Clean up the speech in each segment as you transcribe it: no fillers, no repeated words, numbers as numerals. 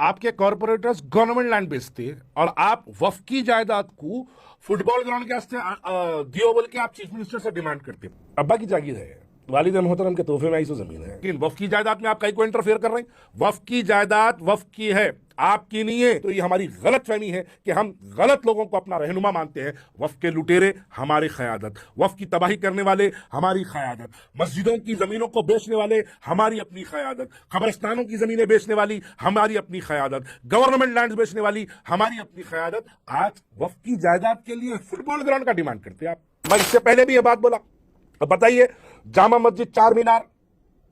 आपके corporators government land बेचते हैं और आप वफ की जायदाद को फुटबॉल ग्राउंड के वास्ते दियो बोल के आप चीफ मिनिस्टर से डिमांड करते हैं। अब्बा की जागीर है, वालिद मोहतरम के तोहफे में आई सो जमीन है, लेकिन वफ की जायदाद में आप कहीं को इंटरफेयर कर रहे हैं। वफ की जायदाद वफ की है, आपकी नहीं है। तो ये हमारी गलत फहमी है कि हम गलत लोगों को अपना रहनुमा मानते हैं। वफ के लुटेरे हमारी क़यादत, वफ की तबाही करने वाले हमारी क़यादत, मस्जिदों की जमीनों को बेचने वाले हमारी अपनी क़यादत, कब्रिस्तानों की जमीनें बेचने वाली हमारी अपनी क़यादत, गवर्नमेंट लैंड बेचने वाली हमारी अपनी क़यादत। आज वफ की जायदाद के लिए फुटबॉल ग्राउंड का डिमांड करते हैं आप। मैं इससे पहले भी ये बात बोला। अब बताइए, जामा मस्जिद चार मीनार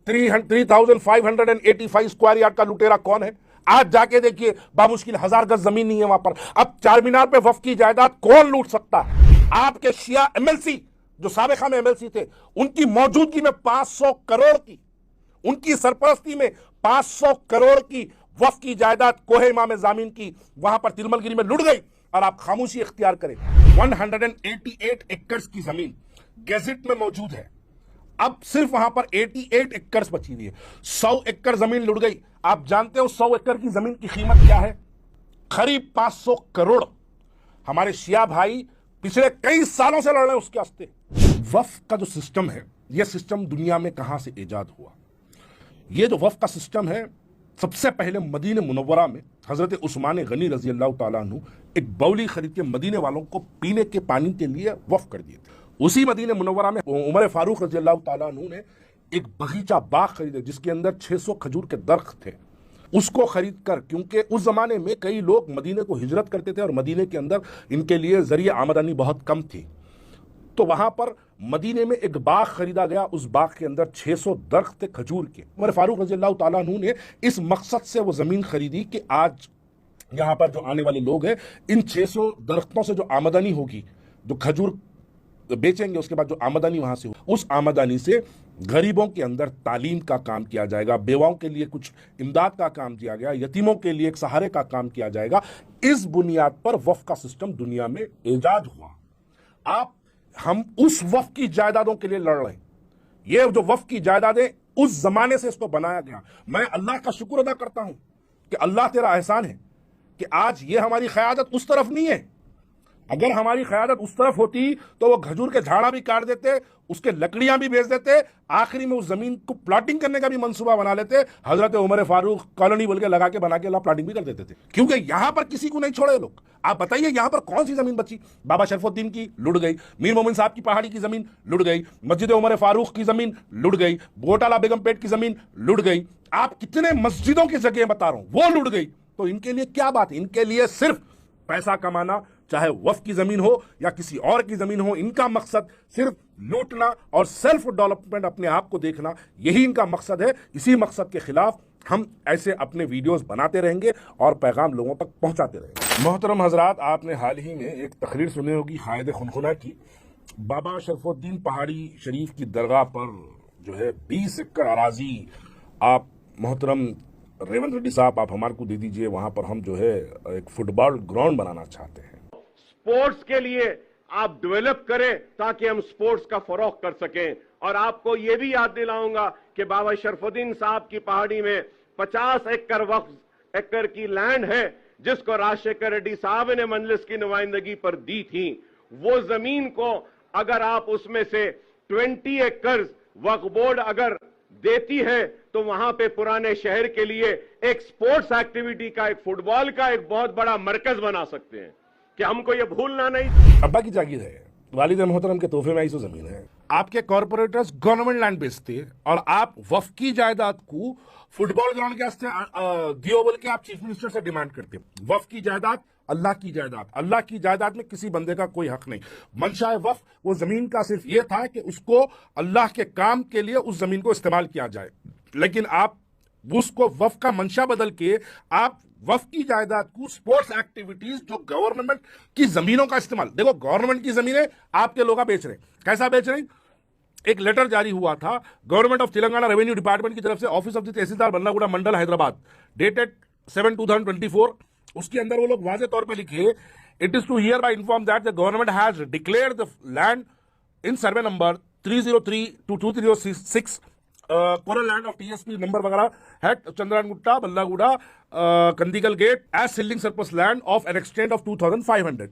3585 स्क्वायर यार्ड का लुटेरा कौन है? आज जाके देखिए, बामुश्किल 1000 गज जमीन नहीं है वहां पर। अब चार मीनार पे वफ की जायदाद कौन लूट सकता है? आपके शिया एमएलसी जो साबिका में एमएलसी थे, उनकी मौजूदगी में 500 करोड़ की, उनकी सरपरस्ती में 500 करोड़ की वफ की जायदाद कोहे इमाम जामीन की वहां पर तिलमलगिरी में लुट गई और आप खामोशी इख्तियार करें। 188 एकड़ की जमीन गैजेट में मौजूद है, अब सिर्फ वहां पर 88 एकड़ बची हुई है। 100 एकड़ जमीन लुट गई। आप जानते हो 100 एकड़ की जमीन की कीमत क्या है? करीब 500 करोड़। हमारे शिया भाई पिछले कई सालों से लड़ रहे हैं उसके वास्ते। वफ का जो सिस्टम है, यह सिस्टम दुनिया में कहां से इजाद हुआ? यह जो वफ का सिस्टम है, सबसे पहले मदीने मुनव्वरा में हजरत उस्मान गनी रजी अल्लाह तआला अन्हु एक बाउली खरीद के मदीने वालों को पीने के पानी के लिए वफ कर दिए थे। उसी मदीने मुनव्वरा में उमर फारूक रजी अल्लाह तआला अन्हु ने एक बगीचा बाग खरीदे जिसके अंदर 600 खजूर के दरख्त थे। उसको खरीद कर, क्योंकि उस जमाने में कई लोग मदीने को हिजरत करते थे और मदीने के अंदर इनके लिए जरिए आमदनी बहुत कम थी, तो वहां पर मदीने में एक बाग खरीदा गया। उस बाग के अंदर 600 दरख्त थे खजूर के। उमर फारूक रजी अल्लाह तआला अन्हु ने इस मकसद से वो जमीन खरीदी कि आज यहां पर जो आने वाले लोग हैं, इन 600 दरख्तों से जो आमदनी होगी, जो खजूर बेचेंगे, उसके बाद जो आमदनी वहां से, उस आमदनी से गरीबों के अंदर तालीम का काम किया जाएगा, बेवाओं के लिए कुछ इमदाद का काम किया गया, यतीमों के लिए एक सहारे का काम किया जाएगा। इस बुनियाद पर वफ का सिस्टम दुनिया में इजाद हुआ। हम उस वफ की जायदादों के लिए लड़ रहे हैं। ये जो वफ की जायदादें, उस जमाने से इसको बनाया गया। मैं अल्लाह का शुक्र अदा करता हूं कि अल्लाह तेरा एहसान है कि आज ये हमारी क़यादत उस तरफ नहीं है। अगर हमारी क़यादत उस तरफ होती तो वो खजूर के झाड़ा भी काट देते, उसके लकड़ियां भी बेच देते, आखिरी में उस जमीन को प्लॉटिंग करने का भी मंसूबा बना लेते। हजरत उमर फारूक कॉलोनी बोल के लगा के बना के प्लॉटिंग भी कर देते थे, क्योंकि यहां पर किसी को नहीं छोड़े लोग। आप बताइए, यहां पर कौन सी जमीन बची? बाबा शरफुद्दीन की लुट गई, मीर मोमिन साहब की पहाड़ी की जमीन लुट गई, मस्जिद उमर फारूक की जमीन लुट गई, बोटाला बेगमपेट की जमीन लुट गई। आप कितने मस्जिदों की जगह बता रहा हूं, वो लुट गई। तो इनके लिए क्या बात है? इनके लिए सिर्फ पैसा कमाना, चाहे वफ की जमीन हो या किसी और की जमीन हो, इनका मकसद सिर्फ लूटना और सेल्फ डेवलपमेंट, अपने आप को देखना, यही इनका मकसद है। इसी मकसद के खिलाफ हम ऐसे अपने वीडियोस बनाते रहेंगे और पैगाम लोगों तक पहुंचाते रहेंगे। मोहतरम हजरात, आपने हाल ही में एक तकरीर सुनी होगी खालिद खुनखुना की। बाबा शरफुद्दीन पहाड़ी शरीफ की दरगाह पर जो है 20 एकड़ अराजी आप मोहतरम रेवंत रेड्डी साहब आप हमारे को दे दीजिए। वहां पर हम जो है एक फुटबॉल ग्राउंड बनाना चाहते हैं। स्पोर्ट्स के लिए आप डेवलप करें ताकि हम स्पोर्ट्स का फरोग कर सकें। और आपको यह भी याद दिलाऊंगा कि बाबा शरफुद्दीन साहब की पहाड़ी में 50 एकड़ वक्फ एकड़ की लैंड है जिसको राजशेखर रेड्डी साहब ने मजलिस की नुमाइंदगी पर दी थी। वो जमीन को अगर आप उसमें से 20 एकड़ वक्फ बोर्ड अगर देती है तो वहां पे पुराने शहर के लिए एक स्पोर्ट्स एक्टिविटी का, एक फुटबॉल का एक बहुत बड़ा मरकज बना सकते हैं कि हमको ये भूलना नहीं। अब्बा की जागीर है, वालिद मोहतरम के तोहफे में आई सो जमीन है। आपके कॉर्पोरेटर्स गवर्नमेंट लैंड बेचते हैं और आप वफ की जायदाद को फुटबॉल ग्राउंड के वास्ते दियो बोल के आप चीफ मिनिस्टर से डिमांड करते हैं। वफ की जायदाद अल्लाह की जायदाद, अल्लाह की जायदाद में किसी बंदे का कोई हक नहीं। मंशा वफ वो जमीन का सिर्फ ये था कि उसको अल्लाह के काम के लिए उस जमीन को इस्तेमाल किया जाए, लेकिन आप उसको वफ का मंशा बदल के आप वफ की जायदाद को स्पोर्ट्स एक्टिविटीज, जो गवर्नमेंट की जमीनों का इस्तेमाल, देखो गवर्नमेंट की जमीनें आपके लोग बेच रहे हैं। कैसा बेच रहे हैं? एक लेटर जारी हुआ था government of Telangana revenue department की तरफ से, office of the tahsildar Bannaguda mandal Hyderabad, dated 7/2024। उसके अंदर वो लोग वाजे तौर पे लिखे, it is to hereby inform that the government has declared the land in survey number 303 to 2306 coral land of TSP number वगैरह है Chandrayan Gutta Ballaguda Kandigal gate as ceiling surplus land of an extent of 2500।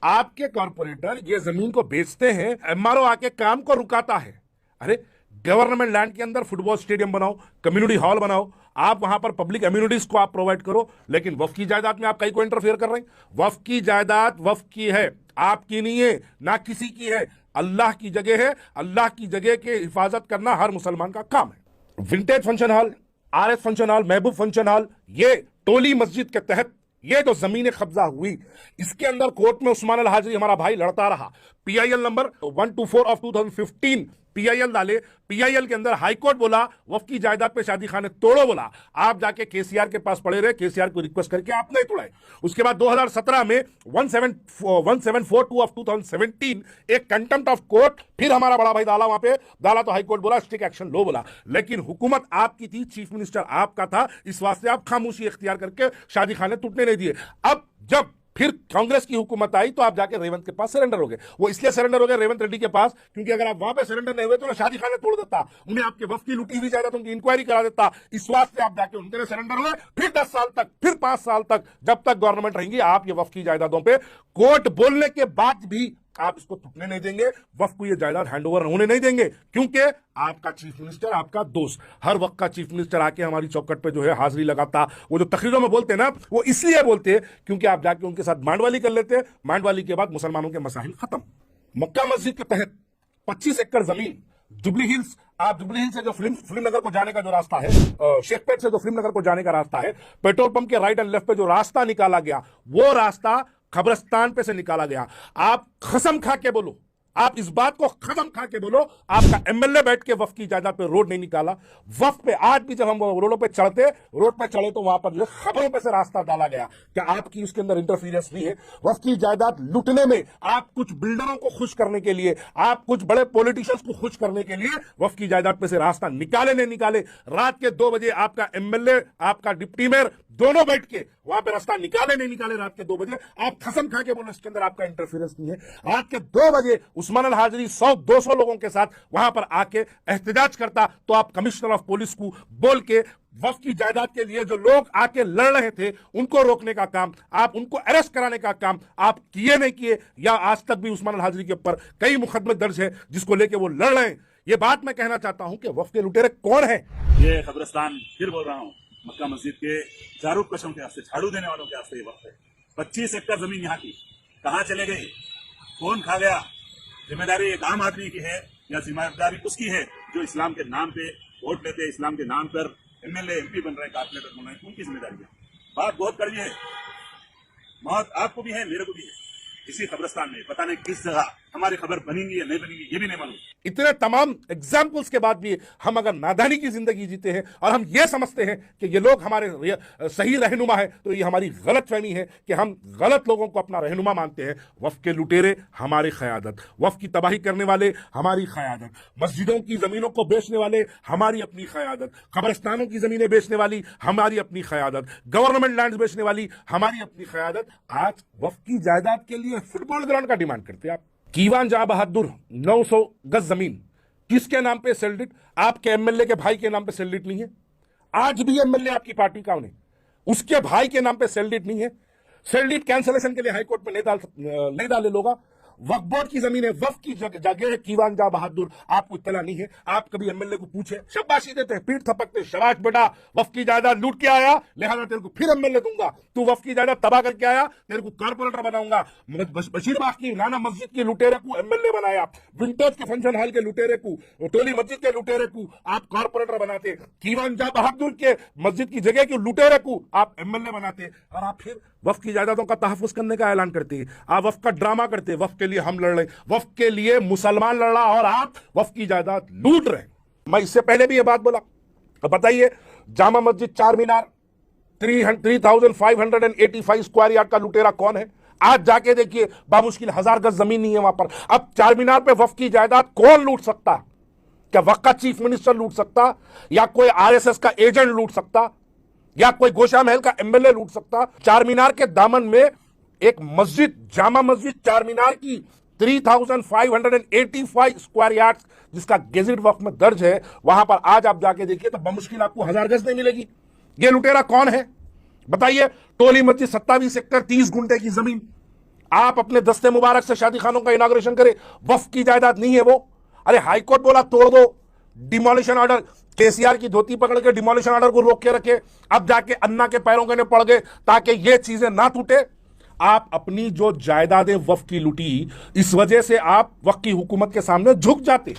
आपके corporator ये जमीन को बेचते हैं, MRO आके काम को रुकाता है। अरे गवर्नमेंट लैंड के अंदर फुटबॉल स्टेडियम बनाओ, कम्युनिटी हॉल बनाओ, आप वहां पर पब्लिक एम्यूनिटीज को आप प्रोवाइड करो, लेकिन वक्फ की जायदाद में आप कहीं को इंटरफेयर कर रहे हैं। वक्फ की जायदाद वक्फ की है, आपकी नहीं है, ना किसी की है, अल्लाह की जगह है। अल्लाह की जगह की हिफाजत करना हर मुसलमान का काम है। Vintage function hall, RS function hall, महबूब फंक्शन हॉल, ये टोली मस्जिद के तहत ये जो जमीनें कब्जा हुई, इसके अंदर कोर्ट में उस्मान अल हाजरी हमारा भाई लड़ता रहा। पीआईएल नंबर 124 ऑफ 2015 पीआईएल डाले, पीआईएल के अंदर हाईकोर्ट बोला वक्फ की जायदाद पे शादी खाने तोड़ो, बोला। आप जाके केसीआर के पास पड़े रहे, केसीआर को रिक्वेस्ट करके आप नहीं तोड़ाए। उसके बाद 2017 में 1742 ऑफ 2017 एक कंटेम्प्ट ऑफ कोर्ट, फिर हमारा बड़ा भाई डाला, वहां पे डाला तो हाईकोर्ट बोला स्ट्रिक्ट एक्शन लो, बोला। लेकिन हुकूमत आपकी थी, चीफ मिनिस्टर आपका था, इस वास्ते आप खामोशी इख्तियार करके शादी खाने टूटने नहीं दिए। अब जब फिर कांग्रेस की हुकूमत आई तो आप जाके रेवंत के पास सरेंडर हो गए। वो इसलिए सरेंडर हो गए रेवंत रेड्डी के पास क्योंकि अगर आप वहां पे सरेंडर नहीं हुए तो शादी खाने तोड़ देता, उन्हें आपके वफ्त की लुटी हुई जायदाद उनकी इंक्वायरी करा देता। इस वास्ते आप जाके उनके सरेंडर हुए, फिर 10 साल तक, फिर 5 साल तक, जब तक गवर्नमेंट रहेंगी आप ये वफ्त की जायदादों पे कोर्ट बोलने के बाद भी आप इसको टूटने नहीं देंगे, वफ्त को ये जायदाद हैंडओवर होने नहीं देंगे, क्योंकि आपका चीफ मिनिस्टर, आपका दोस्त, हर वक्त का चीफ मिनिस्टर आके हमारी चौखट पे जो है हाजिरी लगाता। वो जो तकरीरों में बोलते हैं ना, वो इसलिए बोलते हैं क्योंकि आप जाके उनके साथ मांडवाली कर लेते हैं, मांडवाली के बाद मुसलमानों के मसाइल खत्म। मक्का मस्जिद के तहत 25 एकड़ जमीन जुबली हिल्स, आप जुबली हिल्स से जो फिल्म नगर को जाने का जो रास्ता है, शेखपेट से जो फिल्म नगर को जाने का रास्ता है, पेट्रोल पंप के राइट एंड लेफ्ट पे जो रास्ता निकाला गया, वो रास्ता कब्रिस्तान पे से निकाला गया। आप कसम खा के बोलो, आप इस बात को खत्म खा के बोलो, आपका एमएलए बैठ के वफ्त की जायदाद पे रोड नहीं निकाला। वफ्त पे आज भी जब हम रोड पे चढ़े तो वहां पर जो खबरों पे से रास्ता डाला गया कि आपकी उसके अंदर इंटरफीरेंस नहीं है। वफ्त की जायदाद लूटने में आप कुछ बिल्डरों को खुश करने के लिए, आप कुछ बड़े पॉलिटिशियंस को खुश करने के लिए वफ्त की जायदाद पे से रास्ता निकाले नहीं निकाले। रात के 2 बजे आपका एमएलए, आपका डिप्टी मेयर दोनों बैठ के वहां पे रास्ता निकाले नहीं निकाले रात के 2 बजे। आप कसम खा के बोलो इसके अंदर आपका इंटरफेरेंस नहीं है। रात के 2 बजे उस्मान अल हाजरी 100-200 लोगों के साथ वहां पर आके एहतजाज करता तो आप कमिश्नर ऑफ पुलिस को बोल के वक्फ की जायदाद के लिए जो लोग आके लड़ रहे थे उनको रोकने का काम, आप उनको अरेस्ट कराने का काम आप किए नहीं किए, या आज तक भी उस्मान अल हाजरी के ऊपर कई मुकदमे दर्ज है जिसको लेके वो लड़ रहे हैं। ये बात मैं कहना चाहता हूं कि वक्फ के लुटेरे कौन है। ये कब्रिस्तान, फिर बोल रहा हूं, मक्का मस्जिद के चारों कशों के वास्ते, झाड़ू देने वालों के वास्ते ये वक्त है। 25 एकड़ जमीन यहाँ की कहाँ चले गई, कौन खा गया? जिम्मेदारी एक आम आदमी की है या जिम्मेदारी उसकी है जो इस्लाम के नाम पे वोट लेते हैं, इस्लाम के नाम पर एमएलए एमपी बन रहे हैं, कारपोरेटर बन रहे हैं, उनकी जिम्मेदारी है। बात बहुत कड़वी है, मौत आपको भी है, मेरे को भी है। इसी कब्रिस्तान में पता नहीं किस जगह हमारी खबर बनेगी या नहीं बनेगी, ये भी नहीं मालूम। इतने तमाम एग्जाम्पल्स के बाद भी हम अगर नादानी की जिंदगी जीते हैं और हम ये समझते हैं कि ये लोग हमारे सही रहनुमा है, तो ये हमारी गलत फहमी है कि हम गलत लोगों को अपना रहनुमा मानते हैं। वक्फ के लुटेरे हमारी क़यादत, वक्फ की तबाही करने वाले हमारी क़यादत, मस्जिदों की जमीनों को बेचने वाले हमारी अपनी क़यादत, कब्रिस्तानों की जमीनें बेचने वाली हमारी अपनी क़यादत, गवर्नमेंट लैंड बेचने वाली हमारी अपनी क़यादत। आज वक्फ की जायदाद के लिए फुटबॉल ग्राउंड का डिमांड करते हैं आप। कीवान जहां बहादुर 900 गज जमीन किसके नाम पे सेल्डिट? आपके एमएलए के भाई के नाम पे सेल्डिट नहीं है। आज भी एमएलए आपकी पार्टी का उन्हें उसके भाई के नाम पे सेल्डिट नहीं है। सेल्डिट कैंसलेशन के लिए हाईकोर्ट में नहीं डाले लोग। वक्फ बोर्ड की जमीन है, वक्फ की जगह है कीवान जहां बहादुर, आपको इत्तला नहीं है। आप कभी एमएलए को पूछे, शाबाशी देते हैं, पीठ थपकते, शाबाश बेटा वक्फ की जायदाद लूट के आया, लिहाजा तेरे को फिर एमएलए दूंगा, तू वक्फ की जायदाद तबाह करके आया, तेरे को कारपोरेटर बनाऊंगा। बशीरबाग की नाना मस्जिद के लुटेरे को एमएलए बनाया, विंटेज के फंक्शन हॉल के लुटेरे को, टोली मस्जिद के लुटेरे को आप कारपोरेटर बनाते, कीवान जहां बहादुर के मस्जिद की जगह के लुटेरे को आप एमएलए बनाते, और आप फिर वक्फ की जायदादों का तहफ़्फ़ुज़ करने का ऐलान करते हैं। आप वक्फ का ड्रामा करते हैं, वक्फ के लिए हम लड़ रहे, वक्फ के लिए मुसलमान लड़ रहा और आप वक्फ की जायदाद लूट रहे। मैं इससे पहले भी ये बात बोला। अब बताइए, जामा मस्जिद चार मीनार 3585 स्क्वायर यार्ड का लुटेरा कौन है? आज जाके देखिए, बामुश्किल 1000 गज जमीन नहीं है वहां पर। अब चार मीनार पे वक्फ की जायदाद कौन लूट सकता? क्या वक्फ का चीफ मिनिस्टर लूट सकता, या कोई आरएसएस का एजेंट लूट सकता, या कोई गोशा महल का एमएलए लूट सकता? चार मीनार के दामन में एक मस्जिद, जामा मस्जिद चार मीनार की 3,585 स्क्वायर यार्ड्स जिसका गेजेट वक्फ में दर्ज है, वहां पर आज आप जाके देखिए तो बमुश्किल आपको 1000 गज नहीं मिलेगी। ये लुटेरा कौन है बताइए? टोली मस्जिद 27 एकड़ 30 गुंठे की जमीन। आप अपने दस्ते मुबारक से शादी खानों का इनाग्रेशन करें, वक्फ की जायदाद नहीं है वो। अरे हाईकोर्ट बोला तोड़ दो, डिमोलिशन ऑर्डर, केसीआर की धोती पकड़ के डिमोलिशन ऑर्डर को रोक के रखे, अब जाके अन्ना के पैरों के पड़ गए ताकि ये चीजें ना टूटे। आप अपनी जो जायदादें वक्फ की लूटी, इस वजह से आप वक्फ की हुकूमत के सामने झुक जाते,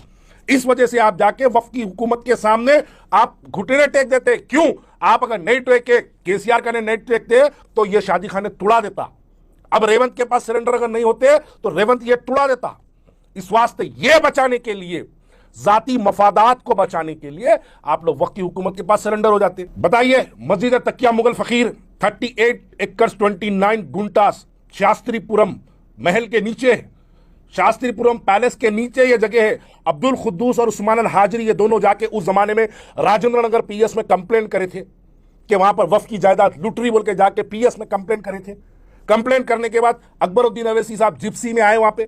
इस वजह से आप जाके वक्फ की हुकूमत के सामने आप घुटने टेक देते। क्यों? आप अगर नहीं टेके, केसीआर का नहीं टेकते तो ये शादी खाने तुड़ा देता। अब रेवंत के पास सिलेंडर अगर नहीं होते तो रेवंत ये तुड़ा देता। इस वास्ते ये बचाने के लिए, जाती मफादात को बचाने के लिए आप लोग वक्फ की हुकूमत के पास सरेंडर हो जाते। बताइए, मस्जिद तकिया मुगल फकीर 38 एकड़ 29 गुंटास शास्त्रीपुरम महल के नीचे है, शास्त्रीपुरम पैलेस के नीचे ये जगह है। अब्दुल खुद्दूस और उस्मान अल हाजरी ये दोनों जाके उस जमाने में राजेंद्र नगर पीएस में कंप्लेन करे थे कि वहां पर वक्फ की जायदाद लूट रही बोल के जाके पीएस में कंप्लेन करे थे। कंप्लेन करने के बाद अकबरुद्दीन अवैसी साहब जिप्सी में आए, वहां पे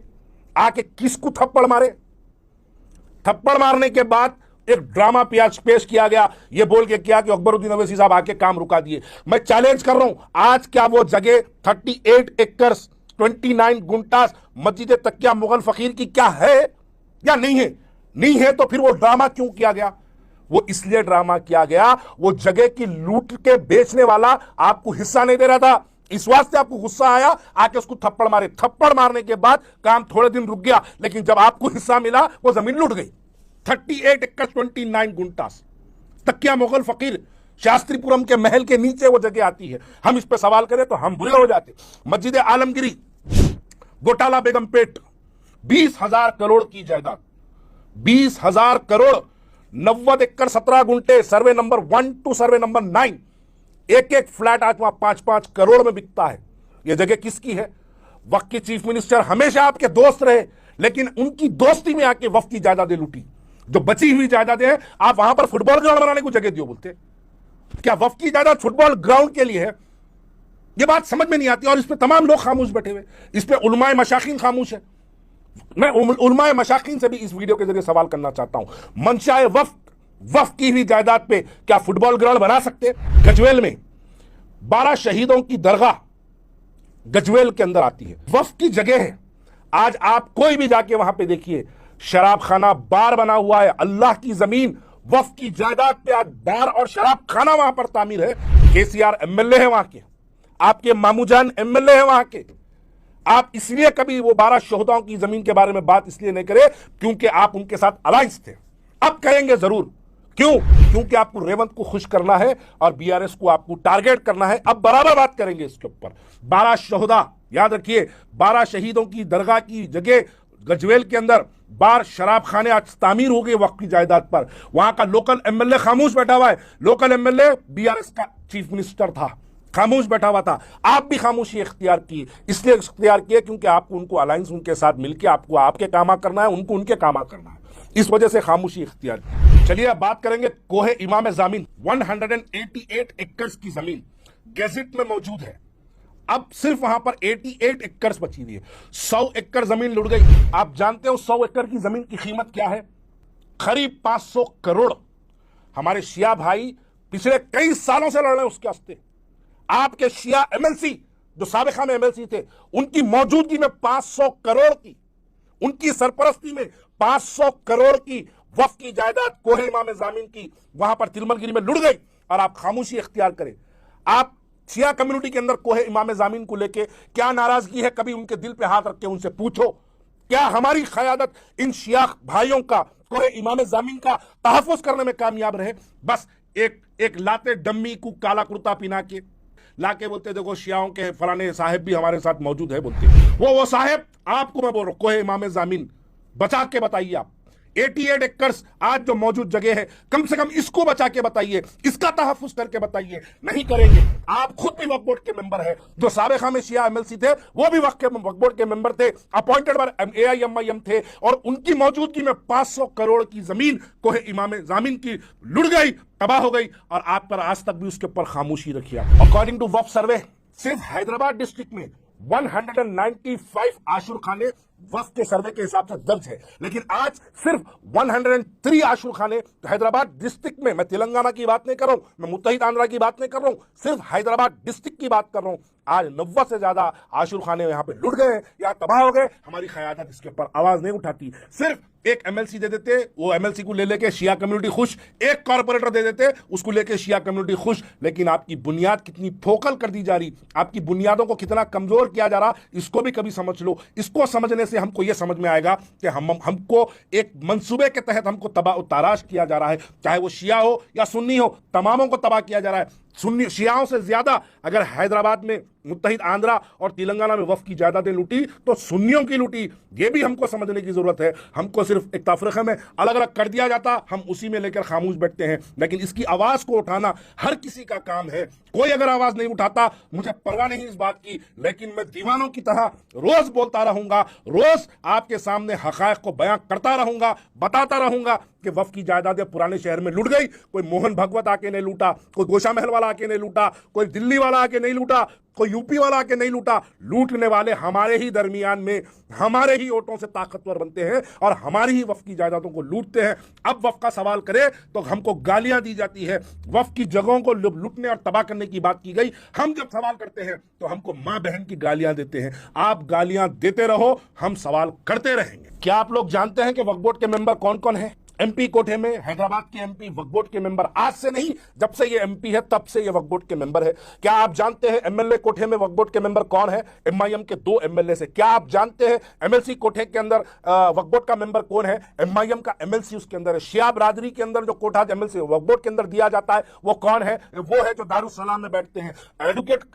आके किसको थप्पड़ मारे। थप्पड़ मारने के बाद एक ड्रामा पेश किया गया, ये बोल के किया कि अकबरुद्दीन अवैसी साहब आके काम रुका दिए। मैं चैलेंज कर रहा हूं, आज क्या वो जगह 38 एकड़ 29 गुंटास मस्जिद तकिया मुगल फकीर की क्या है या नहीं है? नहीं है तो फिर वो ड्रामा क्यों किया गया? वो इसलिए ड्रामा किया गया, वो जगह की लूट के बेचने वाला आपको हिस्सा नहीं दे रहा था, इस वास्ते आपको गुस्सा आया, आके उसको थप्पड़ मारे। थप्पड़ मारने के बाद काम थोड़े दिन रुक गया, लेकिन जब आपको हिस्सा मिला वो जमीन लूट गई। 38 एकड़ 29 गुंटास तकिया मुगल फकीर शास्त्रीपुरम के महल के नीचे वो जगह आती है। हम इस पे सवाल करें तो हम बुरे हो जाते। मस्जिद आलमगिरी गोटाला बेगमपेट 20,000 करोड़ की जायदाद, 20,000 करोड़, 90 एकड़ 17 गुंटे, survey number 1 to survey number 9, एक एक फ्लैट आज वहां 5-5 करोड़ में बिकता है। यह जगह किसकी है? वक्त के चीफ मिनिस्टर हमेशा आपके दोस्त रहे, लेकिन उनकी दोस्ती में आके वक्त की जायदादें लूटी। जो बची हुई जायदादें हैं, आप वहां पर फुटबॉल ग्राउंड बनाने को जगह दियो बोलते। क्या वक्त की जायदाद फुटबॉल ग्राउंड के लिए है? यह बात समझ में नहीं आती। और इस पे तमाम लोग खामोश बैठे हुए, इस पे उलमाए मशाखीन खामोश है। मैं उलमाए मशाखीन से भी इस वीडियो के जरिए सवाल करना चाहता हूं, मंशाए वक्फ की हुई जायदाद पे क्या फुटबॉल ग्राउंड बना सकते? गजवेल में 12 शहीदों की दरगाह गजवेल के अंदर आती है, वक्फ की जगह है। आज आप कोई भी जाके वहां पे देखिए, शराब खाना बार बना हुआ है। अल्लाह की जमीन वक्फ की जायदाद पे आज बार और शराब खाना वहां पर तामीर है। केसीआर एमएलए है वहां के, आपके मामूजान एमएलए है वहां के। आप इसलिए कभी वो 12 शहीदों की जमीन के बारे में बात इसलिए नहीं करे क्योंकि आप उनके साथ अलायंस थे। अब कहेंगे जरूर, क्यों? क्योंकि आपको रेवंत को खुश करना है और बीआरएस को आपको टारगेट करना है। अब बराबर बात करेंगे इसके ऊपर। 12 शहीदा, याद रखिए, 12 शहीदों की दरगाह की जगह गजवेल के अंदर बार शराब खाने आज तामीर हो गए वक्फ की जायदाद पर। वहां का लोकल एमएलए खामोश बैठा हुआ है। लोकल एमएलए बीआरएस का चीफ मिनिस्टर था, खामोश बैठा हुआ था। आप भी खामोशी इख्तियार की, इसलिए इख्तियार किए क्योंकि आपको उनको अलायंस उनके साथ मिलकर आपको आपके काम करना है, उनको उनके काम करना है, इस वजह से खामोशी इख्तियार की। चलिए अब बात करेंगे कोहे इमाम जामिन 188 एकड़ की जमीन गैजेट में मौजूद है। अब सिर्फ वहां पर 88 एकड़ बची हुई है। 100 एकड़ जमीन लुट गई। आप जानते हो 100 एकड़ की जमीन की कीमत क्या है? करीब 500 करोड़। हमारे शिया भाई पिछले कई सालों से लड़ रहे हैं उसके वास्ते। आपके शिया एमएलसी जो साबिका में एमएलसी थे, उनकी मौजूदगी में 500 करोड़ की, उनकी सरपरस्ती में 500 करोड़ की वक्फ की जायदाद कोहे इमाम जामिन की वहां पर तिलमलगिरी में लुट गई और आप खामोशी इख्तियार करें। आप शिया कम्युनिटी के अंदर कोहे इमाम जामिन को लेके क्या नाराजगी है? कभी उनके दिल पे हाथ रख के उनसे पूछो, क्या हमारी क़यादत इन शिया भाइयों का, कोहे इमाम जामिन का तहफ़्फ़ुज़ करने में कामयाब रहे? बस एक लाते डम्मी को काला कुर्ता पिना के लाके बोलते देखो शियाओं के फलाने साहेब भी हमारे साथ मौजूद है बोलते। वो साहेब आपको मैं बोल रहा हूं, कोहे इमाम जामिन बचा के बताइए। आप 88 एकड़ आज जो मौजूद जगह है, कम से कम इसको बचा के बताइए, इसका तहफ़्फ़ुज़ करके बताइए। नहीं करेंगे। आप खुद भी वक्फ बोर्ड के मेंबर है, जो साबिका में शिया एमएलसी थे वो भी वक्फ बोर्ड के मेंबर थे, अपॉइंटेड बाय AIMIM थे, और उनकी मौजूदगी में 500 करोड़ की जमीन कोहे इमाम जामिन की लुट गई, तबाह हो गई, और आप पर आज तक भी उसके ऊपर खामोशी रखी। अकॉर्डिंग टू वक्फ सर्वे, सिर्फ हैदराबाद डिस्ट्रिक्ट में 195 आशुर खाने वक्फ के सर्वे के हिसाब से दर्ज है। लेकिन आज सिर्फ 103 आशुर खाने हैदराबाद डिस्ट्रिक्ट में, मैं तेलंगाना की बात नहीं कर रहा हूं, मैं मुत्तहिद आंध्रा की बात नहीं कर रहा हूं, सिर्फ हैदराबाद डिस्ट्रिक्ट की बात कर रहा हूं। आज 90 से ज्यादा आशुर खाने यहां पे लुट गए या तबाह हो गए। हमारी क़यादत इसके ऊपर आवाज नहीं उठाती। सिर्फ एक एमएलसी दे देते, वो एमएलसी को ले लेके शिया कम्युनिटी खुश, एक कॉर्पोरेटर दे देते, उसको लेके शिया कम्युनिटी खुश। लेकिन आपकी बुनियाद कितनी फोकल कर दी जा रही, आपकी बुनियादों को कितना कमजोर किया जा रहा, इसको भी कभी समझ लो। इसको समझने से हमको यह समझ में आएगा कि हमको एक मंसूबे के तहत हमको तबाह ताराश किया जा रहा है, चाहे वो शिया हो या सुन्नी हो, तमामों को तबाह किया जा रहा है। सुन्नी शियाओं से ज्यादा अगर हैदराबाद में, मुत्तहिद आंध्रा और तेलंगाना में वक्फ की जायदादें लूटी तो सुन्नियों की लूटी। ये भी हमको समझने की जरूरत है। हमको सिर्फ एक तफरीक़े में अलग अलग कर दिया जाता, हम उसी में लेकर खामोश बैठते हैं। लेकिन इसकी आवाज को उठाना हर किसी का काम है। कोई अगर आवाज नहीं उठाता, मुझे परवाह नहीं इस बात की, लेकिन मैं दीवानों की तरह रोज बोलता रहूंगा, रोज आपके सामने हक़ाइक़ को बयां करता रहूंगा, बताता रहूंगा कि वक्फ की जायदादें पुराने शहर में लूट गई। कोई मोहन भगवत आके नहीं लूटा, कोई गोशा महल वाला आके नहीं लूटा, कोई दिल्ली वाला आके नहीं लूटा, कोई यूपी वाला आके नहीं लूटा। लूटने वाले हमारे ही दरमियान में, हमारे ही वोटों से ताकतवर बनते हैं और हमारी ही वक्फ की जायदादों को लूटते हैं। अब वक्फ का सवाल करे तो हमको गालियां दी जाती है। वक्फ की जगहों को लूटने और तबाह करने की बात की गई। हम जब सवाल करते हैं तो हमको मां बहन की गालियां देते हैं। आप गालियां देते रहो, हम सवाल करते रहेंगे। क्या आप लोग जानते हैं कि वक्फ बोर्ड के मेंबर कौन कौन है? एमपी कोटे में हैदराबाद के एमपी वक्फ बोर्ड के मेंबर आज से नहीं, जब से ये एमपी है तब से ये वक्फ बोर्ड के मेंबर है। क्या आप जानते हैं एमएलए कोटे में वक्फ बोर्ड के मेंबर कौन है? एमआईएम के 2 एमएलए से। क्या आप जानते हैं एमएलसी कोटे के अंदर वक्फ बोर्ड का मेंबर कौन है? एमआईएम का एमएलसी उसके अंदर है। शिया बरादरी के अंदर जो कोटा एमएलसी वक्फ बोर्ड के अंदर दिया जाता है वो कौन है? वो है जो दारुसलाम में बैठते हैं।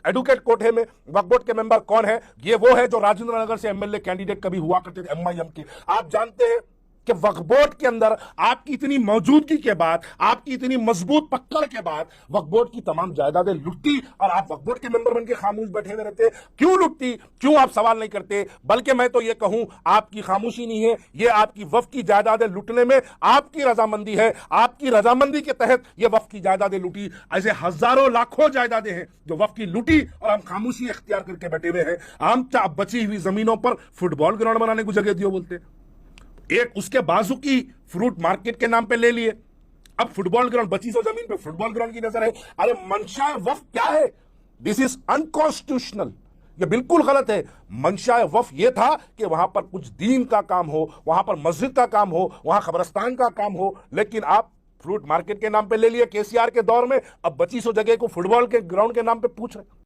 एडुकेट कोटे में वक्फ बोर्ड के मेंबर कौन है? ये वो है जो राजेंद्र नगर से एमएलए कैंडिडेट कभी हुआ करते थे एमआईएम के। आप जानते हैं कि वक्फ बोर्ड के अंदर आपकी इतनी मौजूदगी के बाद, आपकी इतनी मजबूत पकड़ के बाद वक्फ बोर्ड की तमाम जायदादें लुटती और आप वक्फ बोर्ड के मेंबर बनकर खामोश बैठे हुए रहते। क्यों लुटती? क्यों आप सवाल नहीं करते? बल्कि मैं तो ये कहूं, आपकी खामोशी नहीं है, ये आपकी वक्फ की जायदादें लुटने में आपकी रजामंदी है। आपकी रजामंदी के तहत ये वक्फ की जायदादें लूटी। ऐसे हजारों लाखों जायदादें हैं जो वक्फ की लूटी और हम खामोशी इख्तियार करके बैठे हुए हैं। हम बची हुई जमीनों पर फुटबॉल ग्राउंड बनाने को जगह दियो बोलते, एक उसके बाजू की फ्रूट मार्केट के नाम पे ले लिए। अब फुटबॉल ग्राउंड, बची सौ जमीन पे फुटबॉल ग्राउंड की नजर है। अरे मंशा वक्फ क्या है? This is unconstitutional. ये बिल्कुल गलत है। मंशा वक्फ ये था कि वहां पर कुछ दीन का काम हो, वहां पर मस्जिद का काम हो, वहां कब्रिस्तान का काम हो। लेकिन आप फ्रूट मार्केट के नाम पे ले लिए केसीआर के दौर में, अब बची सौ जगह को फुटबॉल के ग्राउंड के नाम पे पूछ रहे।